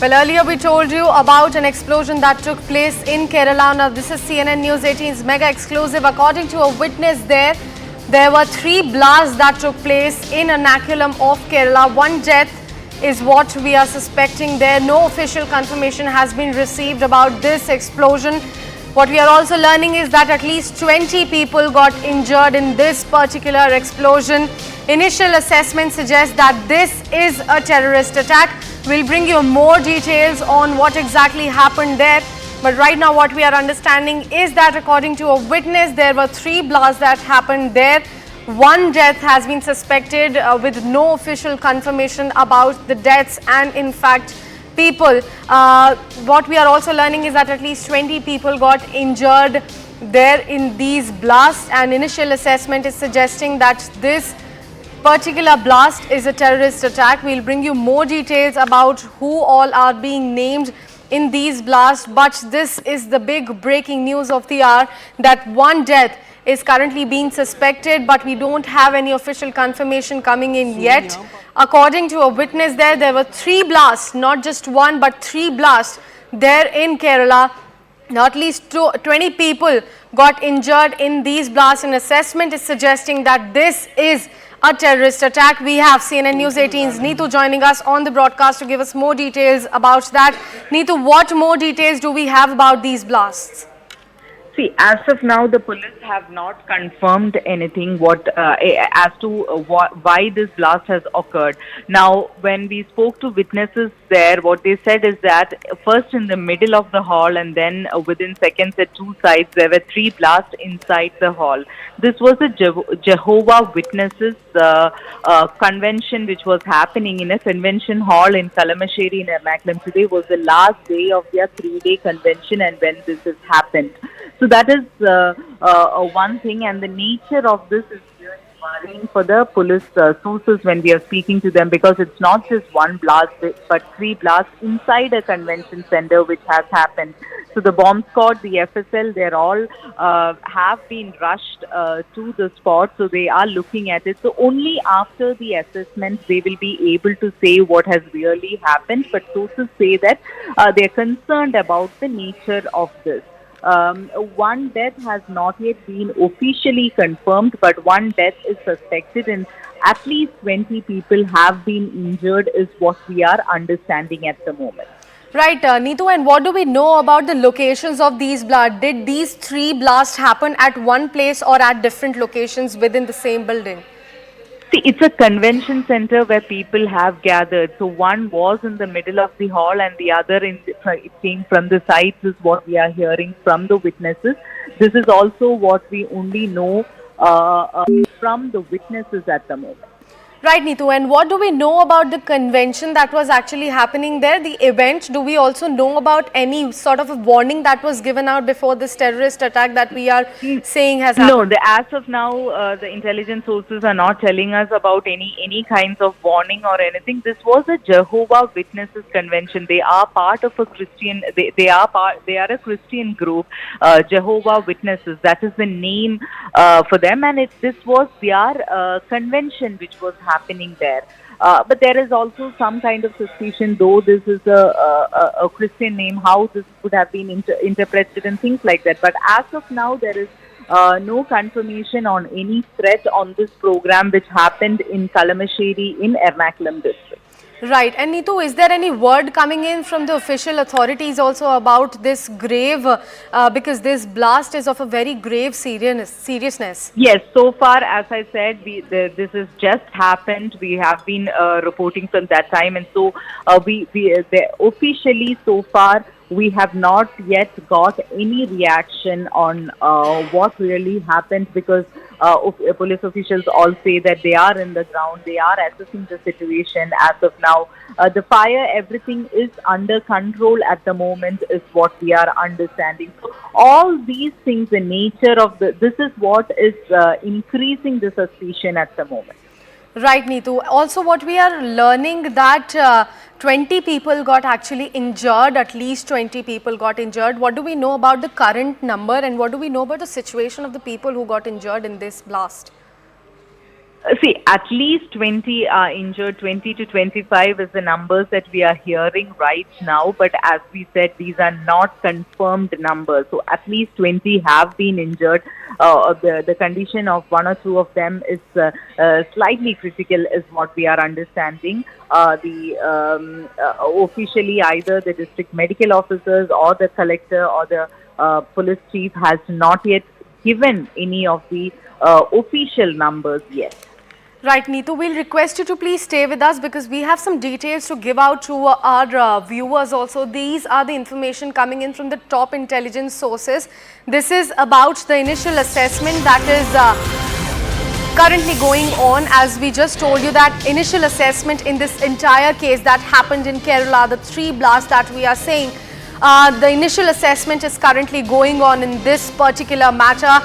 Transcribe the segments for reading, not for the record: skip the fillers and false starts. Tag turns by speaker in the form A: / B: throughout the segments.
A: Well, earlier we told you about an explosion that took place in Kerala. Now, this is CNN News 18's mega exclusive. According to a witness there were 3 blasts that took place in Ernakulam of Kerala. 1 death is what we are suspecting there. No official confirmation has been received about this explosion. What we are also learning is that at least 20 people got injured in this particular explosion. Initial assessment suggests that this is a terrorist attack. We'll bring you more details on what exactly happened there. But right now what we are understanding is that according to a witness, there were 3 blasts that happened there. 1 death has been suspected with no official confirmation about the deaths and in fact people. What we are also learning is that at least 20 people got injured there in these blasts, and initial assessment is suggesting that this particular blast is a terrorist attack. We'll bring you more details about who all are being named in these blasts, but this is the big breaking news of the hour that 1 death is currently being suspected, but we don't have any official confirmation coming in yet. According to a witness there were 3 blasts, not just 1 but 3 blasts there in Kerala. Now, at least 20 people got injured in these blasts, and assessment is suggesting that this is a terrorist attack. We have CNN News 18's Neetu joining us on the broadcast to give us more details about that. Neetu, what more details do we have about these blasts?
B: See, as of now, the police have not confirmed anything as to why this blast has occurred. Now, when we spoke to witnesses there, what they said is that first in the middle of the hall and then within seconds at 2 sides, there were 3 blasts inside the hall. This was a Jehovah Witnesses convention which was happening in a convention hall in Kalamassery in Ernakulam. Today was the last day of their 3-day convention, and when this has happened. So that is one thing, and the nature of this is really worrying for the police sources when we are speaking to them, because it's not just 1 blast but 3 blasts inside a convention center which has happened. So the bomb squad, the FSL, they're all have been rushed to the spot, so they are looking at it. So only after the assessment they will be able to say what has really happened, but sources say that they're concerned about the nature of this. 1 death has not yet been officially confirmed, but 1 death is suspected and at least 20 people have been injured is what we are understanding at the moment.
A: Right, Neetu, and what do we know about the locations of these blasts? Did these 3 blasts happen at one place or at different locations within the same building?
B: See, it's a convention center where people have gathered. So one was in the middle of the hall and the other it came from the sides is what we are hearing from the witnesses. This is also what we only know from the witnesses at the moment.
A: Right, Neetu, and what do we know about the convention that was actually happening there, the event? Do we also know about any sort of a warning that was given out before this terrorist attack that we are saying has happened?
B: No, as of now, the intelligence sources are not telling us about any kinds of warning or anything. This was a Jehovah Witnesses convention. They are part of a Christian. They are a Christian group, Jehovah Witnesses. That is the name for them, and this was their convention which was happening there. But there is also some kind of suspicion, though this is a Christian name, how this would have been interpreted and things like that. But as of now, there is no confirmation on any threat on this program which happened in Kalamassery in Ernakulam district.
A: Right. And Neetu, is there any word coming in from the official authorities also about this grave, because this blast is of a very grave seriousness?
B: Yes, so far, as I said, this has just happened. We have been reporting from that time, and so officially so far we have not yet got any reaction on what really happened, because police officials all say that they are in the ground, they are assessing the situation as of now. The fire, everything is under control at the moment is what we are understanding. So all these things, the nature of this is what is increasing the suspicion at the moment.
A: Right, Neetu. Also, what we are learning that 20 people got actually injured, at least 20 people got injured. What do we know about the current number, and what do we know about the situation of the people who got injured in this blast?
B: See, at least 20 are injured, 20 to 25 is the numbers that we are hearing right now. But as we said, these are not confirmed numbers. So at least 20 have been injured. The condition of one or two of them is slightly critical, is what we are understanding. Officially, either the district medical officers or the collector or the police chief has not yet given any of the official numbers yet.
A: Right, Neetu, we'll request you to please stay with us because we have some details to give out to our viewers also. These are the information coming in from the top intelligence sources. This is about the initial assessment that is currently going on. As we just told you, that initial assessment in this entire case that happened in Kerala, the 3 blasts that we are saying, the initial assessment is currently going on in this particular matter.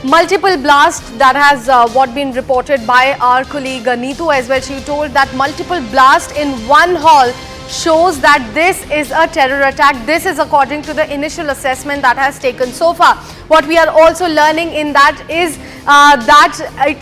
A: Multiple blasts, that has what been reported by our colleague Neetu as well. She told that multiple blasts in one hall shows that this is a terror attack. This is according to the initial assessment that has taken so far. What we are also learning in that is that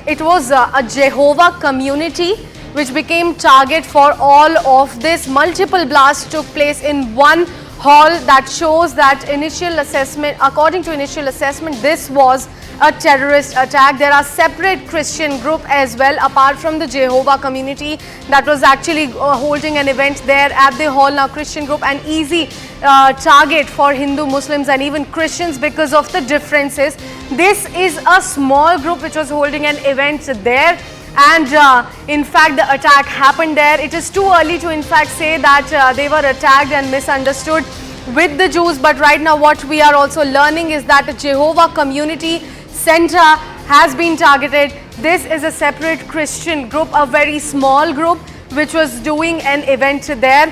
A: it was a Jehovah community which became target for all of this. Multiple blasts took place in one hall. That shows that initial assessment, according to initial assessment, this was a terrorist attack. There are separate Christian group as well apart from the Jehovah community that was actually holding an event there at the hall. Now Christian group, an easy target for Hindu, Muslims and even Christians because of the differences. This is a small group which was holding an event there, and in fact the attack happened there. It is too early to in fact say that they were attacked and misunderstood with the Jews, but right now what we are also learning is that the Jehovah community center has been targeted. This is a separate Christian group, a very small group which was doing an event there.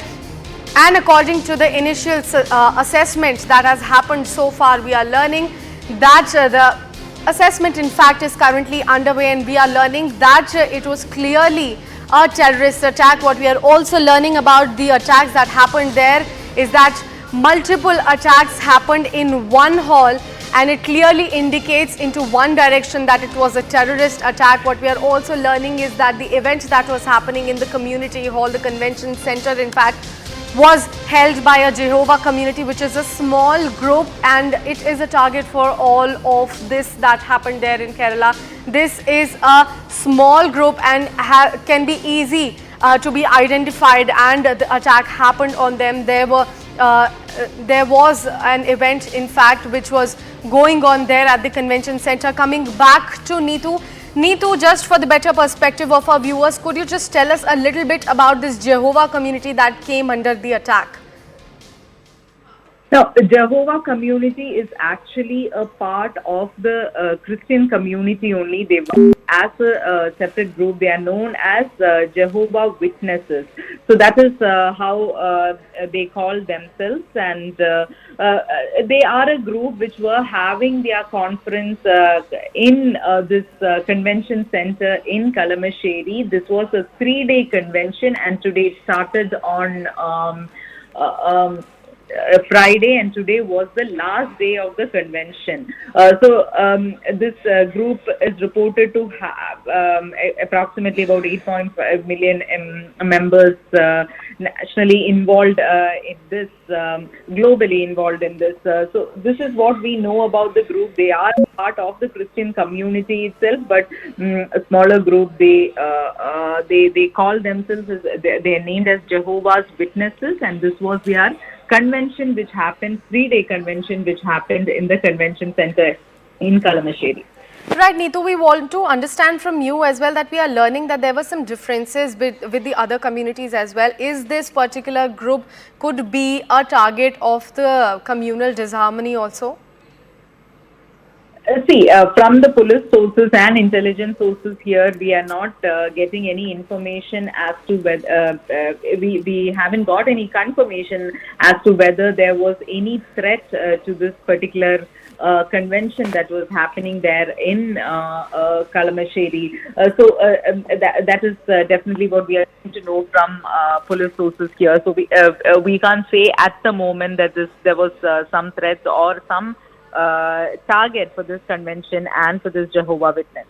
A: And according to the initial assessment that has happened so far, we are learning that the assessment in fact is currently underway, and we are learning that it was clearly a terrorist attack. What we are also learning about the attacks that happened there is that multiple attacks happened in one hall, and it clearly indicates into one direction that it was a terrorist attack. What we are also learning is that the event that was happening in the community hall, the convention center, in fact, was held by a Jehovah community, which is a small group, and it is a target for all of this that happened there in Kerala. This is a small group and can be easy to be identified, and the attack happened on them. There was an event in fact which was going on there at the convention center. Coming back to Neetu. Neetu, just for the better perspective of our viewers, could you just tell us a little bit about this Jehovah community that came under the attack?
B: Now, Jehovah community is actually a part of the Christian community only. They were as a separate group. They are known as Jehovah Witnesses. So that is how they call themselves, and they are a group which were having their conference in this convention center in Kalamassery. This was a 3-day convention, and today it started on Friday, and today was the last day of the convention. This group is reported to have approximately about 8.5 million members nationally involved in this, globally involved in this. So this is what we know about the group. They are part of the Christian community itself, but a smaller group. They call themselves as, they are named as Jehovah's Witnesses, and this was their convention which happened, 3-day convention which happened in the convention center in Kalamassery.
A: Right, Neetu, we want to understand from you as well that we are learning that there were some differences with the other communities as well. Is this particular group could be a target of the communal disharmony also?
B: See, from the police sources and intelligence sources here, we are not getting any information as to whether we haven't got any confirmation as to whether there was any threat to this particular convention that was happening there in Kalamassery. That is definitely what we are going to know from police sources here. So we can't say at the moment that there was some threats or some target for this convention and for this Jehovah Witness.